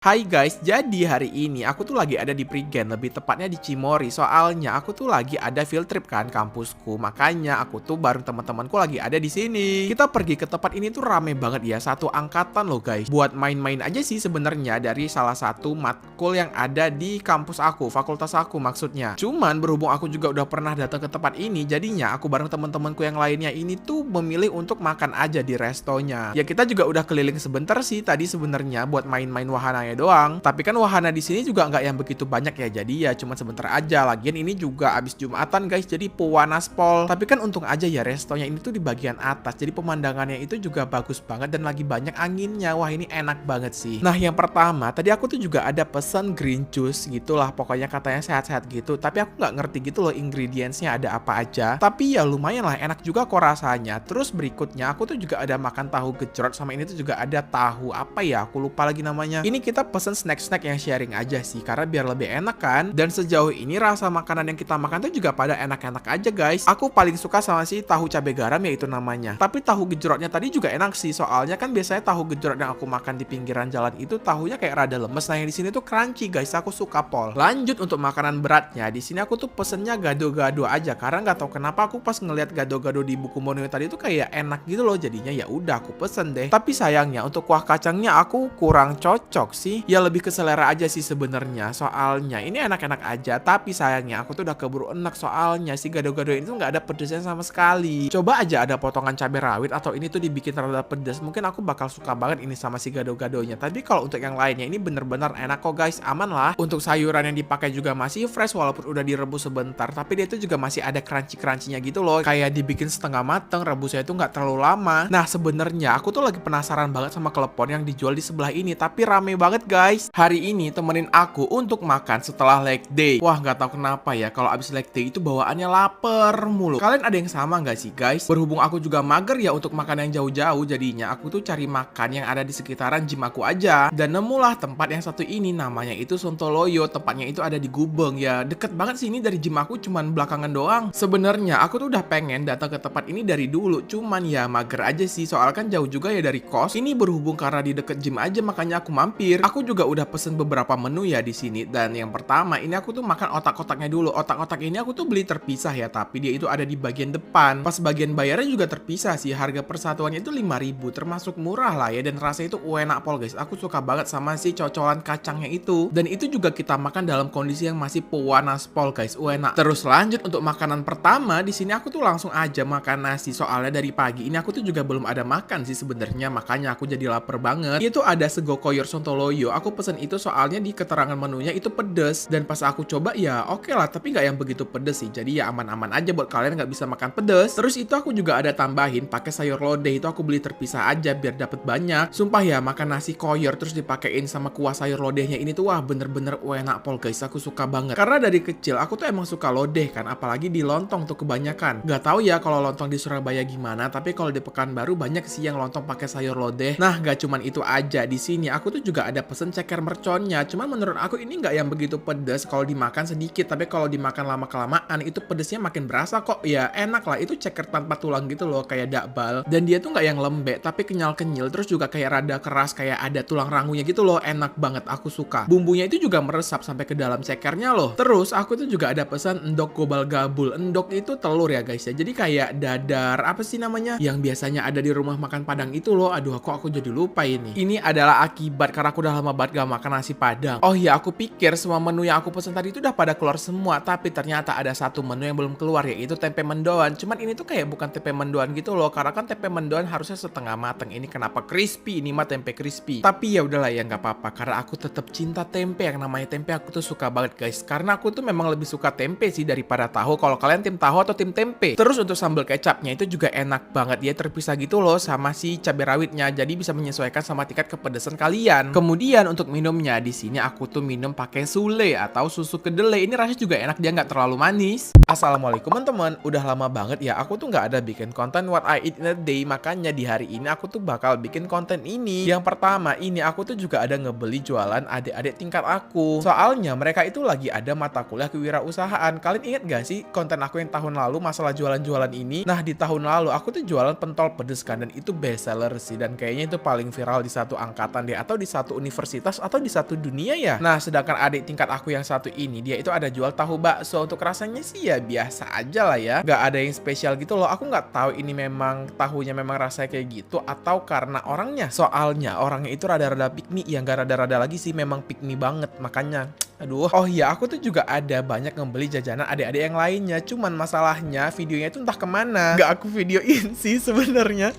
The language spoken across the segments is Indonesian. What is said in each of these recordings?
Hai guys, jadi hari ini aku tuh lagi ada di Prigen, lebih tepatnya di Cimory. Soalnya aku tuh lagi ada field trip kan kampusku. Makanya aku tuh bareng teman-temanku lagi ada di sini. Kita pergi ke tempat ini tuh rame banget ya, satu angkatan loh guys. Buat main-main aja sih sebenarnya dari salah satu matkul yang ada di kampus aku, fakultas aku maksudnya. Cuman berhubung aku juga udah pernah datang ke tempat ini, jadinya aku bareng teman-temanku yang lainnya ini tuh memilih untuk makan aja di restonya. Ya kita juga udah keliling sebentar sih tadi sebenarnya buat main-main wahana doang. Tapi kan wahana di sini juga nggak yang begitu banyak ya. Jadi ya cuma sebentar aja. Lagian ini juga abis Jumatan guys. Jadi Puwanaspol. Tapi kan untung aja ya restonya ini tuh di bagian atas. Jadi pemandangannya itu juga bagus banget dan lagi banyak anginnya. Wah ini enak banget sih. Nah yang pertama tadi aku tuh juga ada pesan green juice gitulah. Pokoknya katanya sehat-sehat gitu. Tapi aku nggak ngerti gitu loh ingredientsnya ada apa aja. Tapi ya lumayan lah enak juga kok rasanya. Terus berikutnya aku tuh juga ada makan tahu gejrot. Sama ini tuh juga ada tahu apa ya. Aku lupa lagi namanya. Ini kita pesen snack-snack yang sharing aja sih karena biar lebih enak kan. Dan sejauh ini rasa makanan yang kita makan tuh juga pada enak-enak aja guys. Aku paling suka sama si tahu cabai garam ya itu namanya. Tapi tahu gejrotnya tadi juga enak sih soalnya kan biasanya tahu gejrot yang aku makan di pinggiran jalan itu tahunya kayak rada lemes. Nah yang di sini tuh crunchy guys. Aku suka pol. Lanjut untuk makanan beratnya. Di sini aku tuh pesennya gado-gado aja karena nggak tahu kenapa aku pas ngeliat gado-gado di buku menu tadi tuh kayak enak gitu loh. Jadinya ya udah aku pesen deh. Tapi sayangnya untuk kuah kacangnya aku kurang cocok sih. Ya lebih ke selera aja sih sebenarnya. Soalnya ini enak-enak aja, tapi sayangnya aku tuh udah keburu enak soalnya si gado-gado ini tuh nggak ada pedesnya sama sekali. Coba aja ada potongan cabai rawit atau ini tuh dibikin rada pedas, mungkin aku bakal suka banget ini sama si gado-gadonya. Tapi kalau untuk yang lainnya ini bener-bener enak kok guys, aman lah. Untuk sayuran yang dipakai juga masih fresh walaupun udah direbus sebentar, tapi dia itu juga masih ada crunchy-crunchy-nya gitu loh. Kayak dibikin setengah mateng, rebusnya itu nggak terlalu lama. Nah sebenarnya aku tuh lagi penasaran banget sama klepon yang dijual di sebelah ini, tapi rame banget guys. Hari ini temenin aku untuk makan setelah leg day. Wah nggak tahu kenapa ya kalau abis leg day itu bawaannya lapar mulu. Kalian ada yang sama nggak sih guys? Berhubung aku juga mager ya untuk makan yang jauh-jauh, jadinya aku tuh cari makan yang ada di sekitaran gym aku aja. Dan nemulah tempat yang satu ini, namanya itu Sontoloyo. Tempatnya itu ada di Gubeng ya. Deket banget sih ini dari gym aku, cuman belakangan doang. Sebenarnya aku tuh udah pengen datang ke tempat ini dari dulu, cuman ya mager aja sih soalnya kan jauh juga ya dari kos. Ini berhubung karena di deket gym aja makanya aku mampir. Aku juga udah pesen beberapa menu ya di sini. Dan yang pertama ini aku tuh makan otak-otaknya dulu. Otak-otak ini aku tuh beli terpisah ya, tapi dia itu ada di bagian depan. Pas bagian bayarnya juga terpisah sih. Harga persatuannya itu 5.000, termasuk murah lah ya. Dan rasanya itu enak pol guys. Aku suka banget sama si cocolan kacangnya itu. Dan itu juga kita makan dalam kondisi yang masih panas pol guys. Enak. Terus lanjut untuk makanan pertama di sini aku tuh langsung aja makan nasi. Soalnya dari pagi ini aku tuh juga belum ada makan sih sebenarnya. Makanya aku jadi lapar banget. Itu ada sego koyor Sontoloyo. Aku pesen itu soalnya di keterangan menunya itu pedes. Dan pas aku coba ya oke lah, tapi nggak yang begitu pedes sih. Jadi ya aman-aman aja buat kalian nggak bisa makan pedes. Terus itu aku juga ada tambahin pakai sayur lodeh. Itu aku beli terpisah aja biar dapet banyak. Sumpah ya makan nasi koyor terus dipakein sama kuah sayur lodehnya ini tuh wah bener-bener enak pol guys. Aku suka banget. Karena dari kecil aku tuh emang suka lodeh kan, apalagi di lontong tuh kebanyakan. Nggak tahu ya kalau lontong di Surabaya gimana, tapi kalau di Pekanbaru banyak sih yang lontong pakai sayur lodeh. Nah nggak cuman itu aja, di sini aku tuh juga ada pesen ceker merconnya. Cuman menurut aku ini nggak yang begitu pedas kalau dimakan sedikit, tapi kalau dimakan lama-kelamaan itu pedesnya makin berasa kok. Ya enak lah, itu ceker tanpa tulang gitu loh, kayak dakbal. Dan dia tuh nggak yang lembek tapi kenyal-kenyil, terus juga kayak rada keras, kayak ada tulang rangunya gitu loh. Enak banget, aku suka. Bumbunya itu juga meresap sampai ke dalam cekernya loh. Terus aku tuh juga ada pesan endok gobal gabul. Endok itu telur ya guys ya, jadi kayak dadar apa sih namanya yang biasanya ada di rumah makan Padang itu loh. Aduh aku jadi lupa ini. Ini adalah akibat karena aku udah lama banget gak makan nasi Padang. Oh iya, aku pikir semua menu yang aku pesan tadi itu udah pada keluar semua, tapi ternyata ada satu menu yang belum keluar, yaitu tempe mendoan. Cuman ini tuh kayak bukan tempe mendoan gitu loh, karena kan tempe mendoan harusnya setengah mateng. Ini kenapa crispy? Ini mah tempe crispy. Tapi ya udahlah ya nggak apa-apa, karena aku tetap cinta tempe. Yang namanya tempe aku tuh suka banget guys, karena aku tuh memang lebih suka tempe sih daripada tahu. Kalau kalian tim tahu atau tim tempe? Terus untuk sambal kecapnya itu juga enak banget, dia terpisah gitu loh sama si cabai rawitnya, jadi bisa menyesuaikan sama tingkat kepedesan kalian. Kemudian untuk minumnya di sini aku tuh minum pakai sule atau susu kedelai. Ini rasanya juga enak, dia nggak terlalu manis. Assalamualaikum teman-teman, udah lama banget ya aku tuh nggak ada bikin konten what I eat in a day, makanya di hari ini aku tuh bakal bikin konten ini. Yang pertama ini aku tuh juga ada ngebeli jualan adik-adik tingkat aku. Soalnya mereka itu lagi ada mata kuliah kewirausahaan. Kalian inget gak sih konten aku yang tahun lalu masalah jualan-jualan ini? Nah di tahun lalu aku tuh jualan pentol pedes kan, dan itu best seller sih, dan kayaknya itu paling viral di satu angkatan deh atau di satu universitas universitas atau di satu dunia ya. Nah, sedangkan adik tingkat aku yang satu ini, dia itu ada jual tahu bakso. Untuk rasanya sih ya biasa aja lah ya, nggak ada yang spesial gitu loh. Aku nggak tahu ini memang tahunya memang rasanya kayak gitu atau karena orangnya. Soalnya orangnya itu rada-rada pick me, ya nggak rada-rada lagi sih, memang pick me banget. Makanya aduh, oh iya, aku tuh juga ada banyak membeli jajanan adik-adik yang lainnya. Cuman masalahnya videonya itu entah kemana. Nggak aku videoin sih sebenarnya.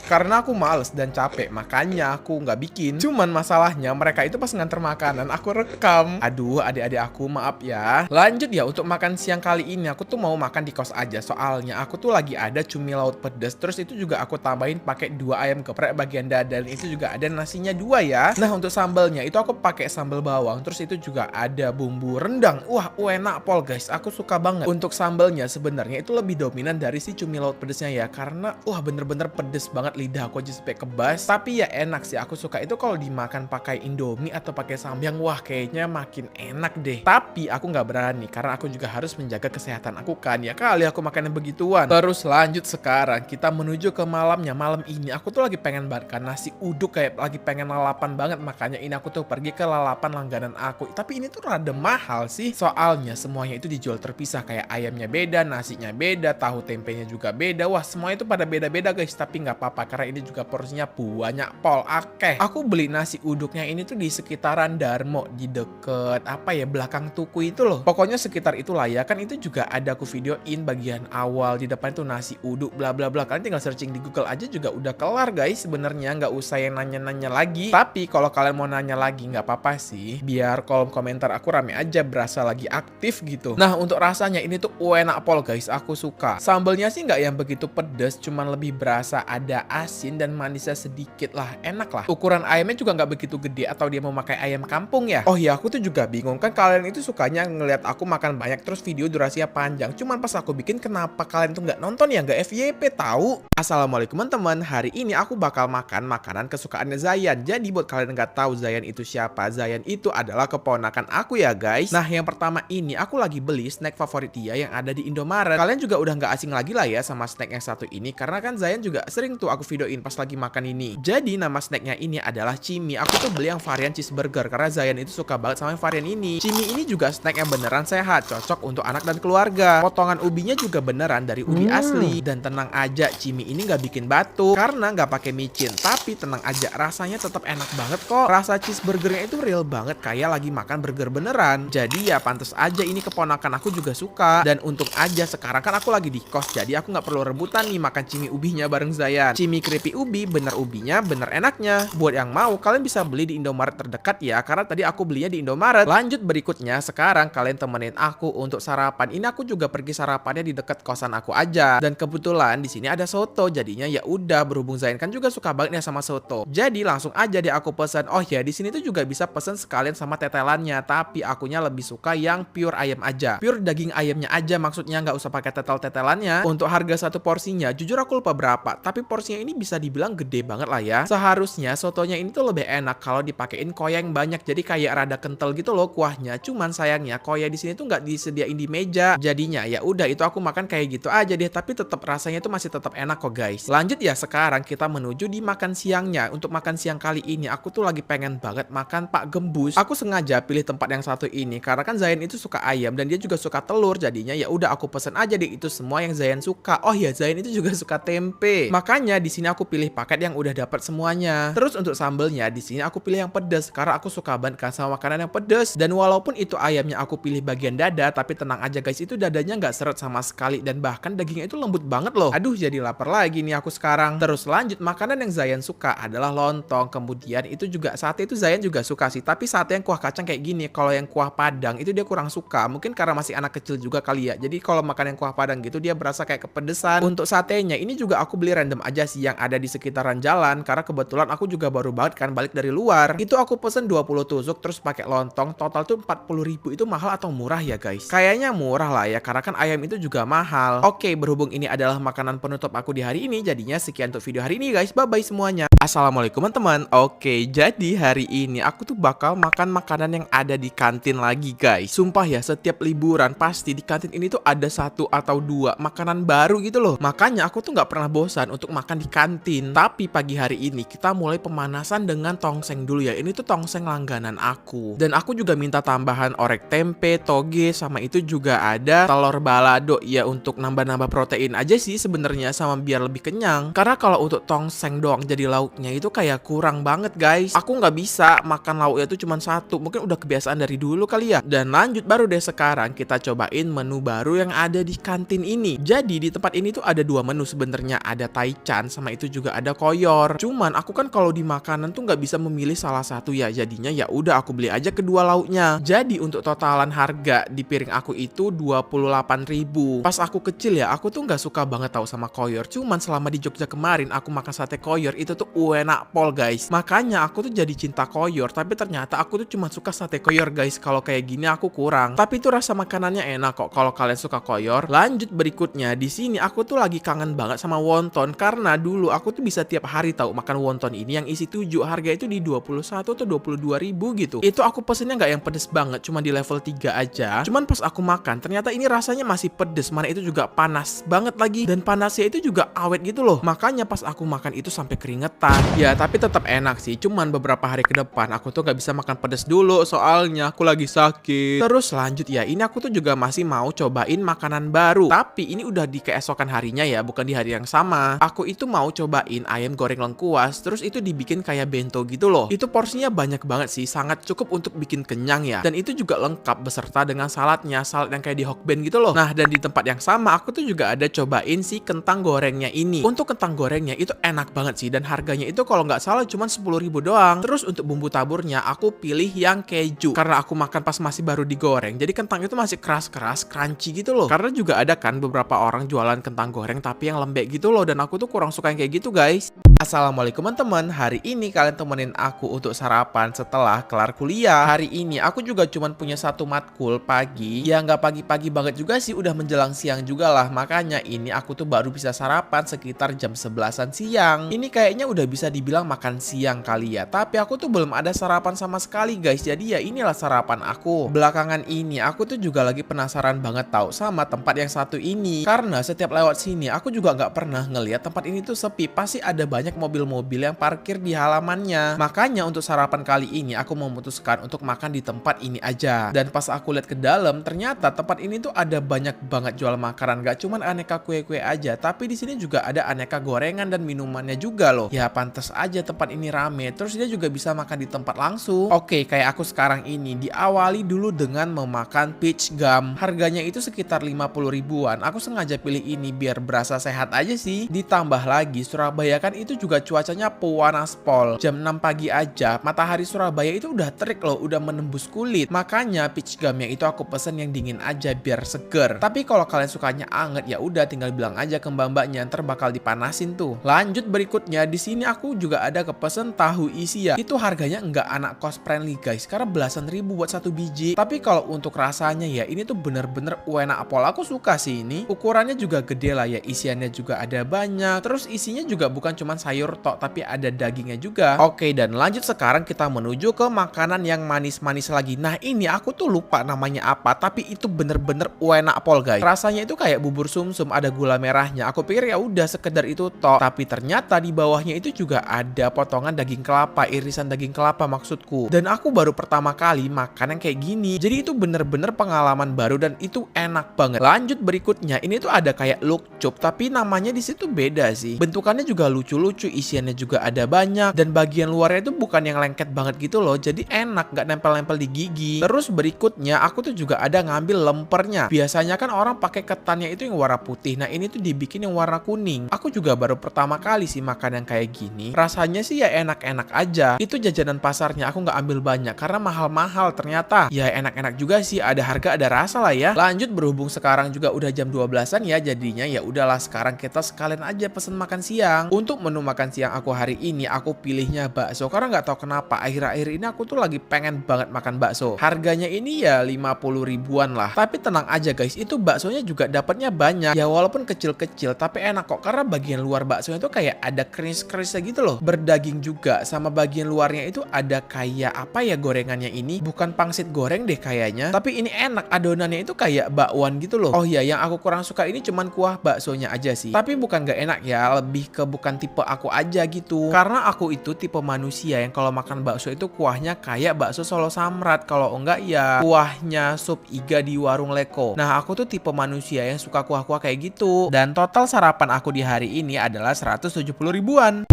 Karena aku males dan capek, makanya aku nggak bikin. Cuman masalahnya mereka itu pas nganter makanan, aku rekam. Aduh, adik-adik aku maaf ya. Lanjut ya, untuk makan siang kali ini aku tuh mau makan di kos aja. Soalnya aku tuh lagi ada cumi laut pedas. Terus itu juga aku tambahin pakai 2 ayam geprek bagian dada. Dan itu juga ada nasinya 2 ya. Nah, untuk sambalnya itu aku pakai sambal bawang. Terus itu juga ada bumbu rendang. Wah, enak pol guys. Aku suka banget. Untuk sambalnya sebenarnya itu lebih dominan dari si cumi laut pedasnya ya. Karena bener-bener pedes banget, lidah aku aja sampai kebas. Tapi ya enak sih, aku suka itu kalau dimakan pakai Indomie atau pakai samyang. Wah, kayaknya makin enak deh. Tapi aku nggak berani karena aku juga harus menjaga kesehatan aku kan. Ya kali aku makan yang begituan. Terus lanjut sekarang kita menuju ke malamnya. Malam ini aku tuh lagi pengen banget kan nasi uduk, kayak lagi pengen lalapan banget. Makanya ini aku tuh pergi ke lalapan langganan aku. Tapi ini tuh rada mahal sih. Soalnya semuanya itu dijual terpisah, kayak ayamnya beda, nasinya beda, tahu tempenya juga beda. Wah, semuanya itu pada beda-beda guys. Tapi nggak apa-apa karena ini juga porsinya banyak pol akeh. Aku beli nasi uduknya ini tuh di sekitaran Darmo, di deket belakang tuku itu loh. Pokoknya sekitar itulah ya. Kan itu juga ada aku videoin bagian awal, di depan itu nasi uduk bla bla bla. Kalian tinggal searching di Google aja juga udah kelar guys. Sebenarnya nggak usah yang nanya-nanya lagi. Tapi kalau kalian mau nanya lagi nggak apa-apa sih, biar kolom komentar aku rame aja, berasa lagi aktif gitu. Nah, untuk rasanya ini tuh enak pol guys, aku suka. Sambalnya sih nggak yang begitu pedes, cuman lebih berasa ada asin dan manisnya sedikit lah, enak lah. Ukuran ayamnya juga nggak begitu gede, atau dia mau pakai ayam kampung ya. Oh iya, aku tuh juga bingung kan, kalian itu sukanya ngeliat aku makan banyak terus video durasinya panjang. Cuman pas aku bikin, kenapa kalian tuh nggak nonton ya, nggak FYP tahu? Assalamualaikum teman-teman, hari ini aku bakal makan makanan kesukaannya Zayan. Jadi buat kalian nggak tahu Zayan itu siapa, Zayan itu adalah keponakan aku ya guys. Nah, yang pertama ini aku lagi beli snack favorit dia yang ada di Indomaret. Kalian juga udah nggak asing lagi lah ya sama snack yang satu ini, karena kan Zayan juga sering tuh aku videoin pas lagi makan ini. Jadi nama snacknya ini adalah Cimi. Aku tuh beli yang varian cheeseburger karena Zayan itu suka banget sama varian ini. Cimi ini juga snack yang beneran sehat, cocok untuk anak dan keluarga. Potongan ubinya juga beneran dari ubi asli. Dan tenang aja, Cimi ini nggak bikin batuk karena nggak pakai micin. Tapi tenang aja, rasanya tetap enak banget kok. Rasa cheeseburgernya itu real banget, kayak lagi makan burger beneran. Jadi ya pantas aja ini keponakan aku juga suka. Dan untung aja sekarang kan aku lagi di kos, jadi aku nggak perlu rebutan nih makan Cimi ubinya bareng Zayan. Cimi keripik ubi, bener ubinya, bener enaknya. Buat yang mau, kalian bisa beli di Indomaret terdekat ya, karena tadi aku belinya di Indomaret. Lanjut berikutnya, sekarang kalian temenin aku untuk sarapan. Ini aku juga pergi sarapannya di dekat kosan aku aja. Dan kebetulan di sini ada soto, jadinya ya udah, berhubung Zain kan juga suka banget ya sama soto. Jadi langsung aja deh aku pesan. Oh ya, di sini tuh juga bisa pesen sekalian sama tetelannya, tapi akunya lebih suka yang pure ayam aja. Pure daging ayamnya aja, maksudnya nggak usah pakai tetel-tetelannya. Untuk harga satu porsinya, jujur aku lupa berapa, tapi porsinya ini bisa dibilang gede banget lah ya. Seharusnya sotonya ini tuh lebih enak kalau dipakein koya yang banyak, jadi kayak rada kental gitu loh kuahnya. Cuman sayangnya koya di sini tuh nggak disediain di meja. Jadinya ya udah, itu aku makan kayak gitu aja deh, tapi tetap rasanya tuh masih tetap enak kok guys. Lanjut ya, sekarang kita menuju di makan siangnya. Untuk makan siang kali ini aku tuh lagi pengen banget makan Pak Gembus. Aku sengaja pilih tempat yang satu ini karena kan Zayan itu suka ayam dan dia juga suka telur. Jadinya ya udah aku pesen aja deh itu semua yang Zayan suka. Oh ya, Zayan itu juga suka tempe. Makanya di sini aku pilih paket yang udah dapat semuanya. Terus untuk sambelnya di sini aku pilih yang pedas karena aku suka banget kan sama makanan yang pedas. Dan walaupun itu ayamnya aku pilih bagian dada, tapi tenang aja guys, itu dadanya nggak seret sama sekali dan bahkan dagingnya itu lembut banget loh. Aduh, jadi lapar lagi nih aku sekarang. Terus lanjut, makanan yang Zayan suka adalah lontong. Kemudian itu juga sate, itu Zayan juga suka sih, tapi sate yang kuah kacang kayak gini. Kalau yang kuah padang itu dia kurang suka. Mungkin karena masih anak kecil juga kali ya. Jadi kalau makan yang kuah padang gitu dia berasa kayak kepedesan. Untuk satenya ini juga aku beli random aja sih yang ada di sekitaran jalan karena kebetulan aku juga baru banget kan balik dari luar. Itu aku pesen 20 tusuk terus pakai lontong. Total tuh 40.000. Itu mahal atau murah ya guys? Kayaknya murah lah ya karena kan ayam itu juga mahal. Oke, berhubung ini adalah makanan penutup aku di hari ini, jadinya sekian untuk video hari ini guys. Bye bye semuanya. Assalamualaikum teman-teman. Oke, jadi hari ini aku tuh bakal makan makanan yang ada di kantin lagi guys. Sumpah ya, setiap liburan pasti di kantin ini tuh ada satu atau dua makanan baru gitu loh. Makanya aku tuh nggak pernah bosan untuk makan di kantin. Tapi pagi hari ini kita mulai pemanasan dengan tongseng dulu ya. Ini tuh tongseng langganan aku. Dan aku juga minta tambahan orek tempe, toge, sama itu juga ada telur balado ya untuk nambah-nambah protein aja sih sebenarnya sama biar lebih kenyang. Karena kalau untuk tongseng doang jadi lauknya itu kayak kurang banget guys. Aku nggak bisa makan lauknya itu cuma satu. Mungkin udah kebiasaan dari dulu kali ya. Dan lanjut baru deh sekarang kita cobain menu baru yang ada di kantin ini. Jadi di tempat ini tuh ada dua menu sebenarnya, ada taichan sama itu juga ada koyor. Cuman aku kan kalau di makanan tuh nggak bisa memilih salah satu ya, jadinya ya udah aku beli aja kedua lauknya. Jadi untuk totalan harga di piring aku itu 28.000. Pas aku kecil ya aku tuh nggak suka banget tahu sama koyor. Cuman selama di Jogja kemarin aku makan sate koyor itu tuh enak pol guys. Makanya aku tuh jadi cinta koyor. Tapi ternyata aku tuh cuma suka sate koyor guys. Kalau kayak gini aku kurang. Tapi itu rasa makanannya enak kok kalau kalian suka koyor. Lanjut berikutnya, di sini aku tuh lagi kangen banget sama wonton karena dulu aku tuh bisa tiap hari tahu makan wonton ini yang isi 7, harga itu di 21 atau 22.000 gitu. Itu aku pesennya nggak yang pedes banget, cuma di level 3 aja. Cuman pas aku makan ternyata ini rasanya masih pedes, mana itu juga panas banget lagi, dan panasnya itu juga awet gitu loh. Makanya pas aku makan itu sampai keringetan. Ya tapi tetap enak sih, cuman beberapa hari ke depan aku tuh nggak bisa makan pedes dulu soalnya aku lagi sakit. Terus lanjut ya, ini aku tuh juga masih mau cobain makanan baru. Tapi ini udah di keesokan harinya ya, bukan di hari yang sama. Aku itu mau cobain ayam goreng lengkuas, terus itu dibikin kayak bento gitu loh. Itu porsinya banyak banget sih, sangat cukup untuk bikin kenyang ya. Dan itu juga lengkap beserta dengan saladnya, salad yang kayak di Hokben gitu loh. Nah, dan di tempat yang sama aku tuh juga ada cobain si kentang gorengnya ini. Untuk kentang gorengnya itu enak banget sih, dan harganya itu kalau nggak salah cuma 10.000 doang. Terus untuk bumbu taburnya aku pilih yang keju, karena aku makan pas masih baru digoreng. Jadi kentang itu masih keras-keras, crunchy gitu loh. Karena juga ada kan beberapa orang jualan kentang goreng tapi yang lembek gitu loh, dan aku tuh kurang suka yang kayak gitu guys. Assalamualaikum teman-teman, hari ini kalian temenin aku untuk sarapan setelah kelar kuliah. Hari ini aku juga cuman punya satu matkul pagi, ya nggak pagi-pagi banget juga sih, udah menjelang siang juga lah. Makanya ini aku tuh baru bisa sarapan sekitar jam 11-an siang. Ini kayaknya udah bisa dibilang makan siang kali ya, tapi aku tuh belum ada sarapan sama sekali guys. Jadi ya inilah sarapan aku. Belakangan ini aku tuh juga lagi penasaran banget tahu sama tempat yang satu ini, karena setiap lewat sini aku juga nggak pernah ngeliat tempat ini tuh sepi. Pasti ada banyak mobil-mobil yang parkir di halamannya. Makanya untuk sarapan kali ini aku memutuskan untuk makan di tempat ini aja. Dan pas aku lihat ke dalam, ternyata tempat ini tuh ada banyak banget jual makanan. Gak cuman aneka kue-kue aja, tapi di sini juga ada aneka gorengan dan minumannya juga loh. Ya pantas aja tempat ini rame. Terus dia juga bisa makan di tempat langsung. Oke, kayak aku sekarang ini diawali dulu dengan memakan peach gum. Harganya itu sekitar 50 ribuan. Aku sengaja pilih ini biar berasa sehat aja sih. Ditambah lagi Surabaya kan itu juga cuacanya panas pol. Jam 6 pagi aja matahari Surabaya itu udah terik loh, udah menembus kulit. Makanya peach gumnya itu aku pesen yang dingin aja biar seger. Tapi kalau kalian sukanya anget ya udah tinggal bilang aja ke mbak-mbaknya, ntar bakal dipanasin tuh. Lanjut berikutnya, di sini aku juga ada kepesen tahu isi ya. Itu harganya nggak anak cost friendly guys, karena belasan ribu buat satu biji. Tapi kalau untuk rasanya ya ini tuh bener-bener enak pol. Aku suka sih ini. Ukurannya juga gede lah ya, isiannya juga ada banyak. Terus isinya juga bukan cuma sayur tok, tapi ada dagingnya juga. Oke, dan lanjut sekarang kita menuju ke makanan yang manis-manis lagi. Nah ini aku tuh lupa namanya apa, tapi itu bener-bener enak pol guys. Rasanya itu kayak bubur sumsum, ada gula merahnya. Aku pikir ya udah sekedar itu tok, tapi ternyata di bawahnya itu juga ada potongan daging kelapa, irisan daging kelapa maksudku. Dan aku baru pertama kali makan yang kayak gini. Jadi itu bener-bener pengalaman baru dan itu enak banget. Lanjut berikutnya, ini tuh ada kayak lukcup, tapi namanya di situ beda sih. Bentukannya juga lucu-lucu, isiannya juga ada banyak, dan bagian luarnya itu bukan yang lengket banget gitu loh, jadi enak, gak nempel-nempel di gigi. Terus berikutnya aku tuh juga ada ngambil lempernya. Biasanya kan orang pakai ketannya itu yang warna putih, nah ini tuh dibikin yang warna kuning. Aku juga baru pertama kali sih makan yang kayak gini. Rasanya sih ya enak-enak aja. Itu jajanan pasarnya, aku nggak ambil banyak karena mahal-mahal ternyata. Ya enak-enak juga sih, ada harga ada rasa lah ya. Lanjut, berhubung sekarang juga udah jam 12-an ya, jadinya ya udahlah sekarang kita sekalian aja pesen makan siang. Untuk menu makan siang aku hari ini aku pilihnya bakso karena nggak tahu kenapa akhir-akhir ini aku tuh lagi pengen banget makan bakso. Harganya ini ya 50 ribuan lah. Tapi tenang aja guys, itu baksonya juga dapatnya banyak. Ya walaupun kecil-kecil tapi enak kok karena bagian luar baksonya tuh kayak ada kris-krisnya gitu loh. Berdaging juga, sama bagian luarnya itu ada kayak apa ya gorengannya ini? Bukan pangsit goreng deh kayaknya. Tapi ini enak, adonannya itu kayak bakwan gitu loh. Oh iya, yang aku kurang suka ini cuman kuah baksonya aja sih. Tapi bukan gak enak ya, lebih ke bukan tipe aku aja gitu. Karena aku itu tipe manusia yang kalau makan bakso itu kuahnya kayak bakso Solo Samrat. Kalau enggak ya kuahnya sup iga di warung Leko. Nah aku tuh tipe manusia yang suka kuah-kuah kayak gitu. Dan total sarapan aku di hari ini adalah 170 ribuan.